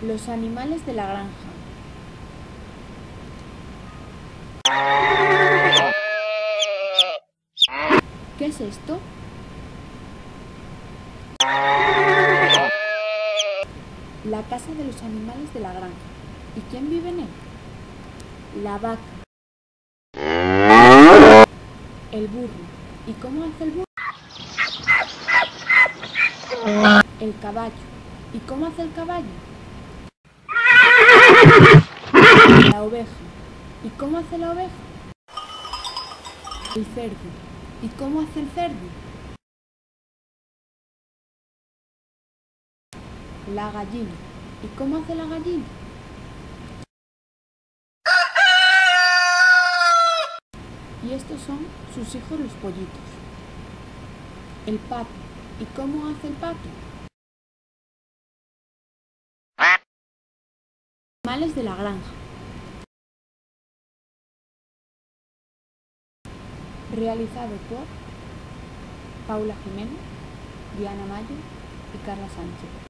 Los animales de la granja. ¿Qué es esto? La casa de los animales de la granja. ¿Y quién vive en él? La vaca. El burro. ¿Y cómo hace el burro? El caballo. ¿Y cómo hace el caballo? La oveja. ¿Y cómo hace la oveja? El cerdo. ¿Y cómo hace el cerdo? La gallina. ¿Y cómo hace la gallina? Y estos son sus hijos los pollitos. El pato. ¿Y cómo hace el pato? Animales de la granja. Realizado por Paula Jiménez, Diana Mayo y Carla Sánchez.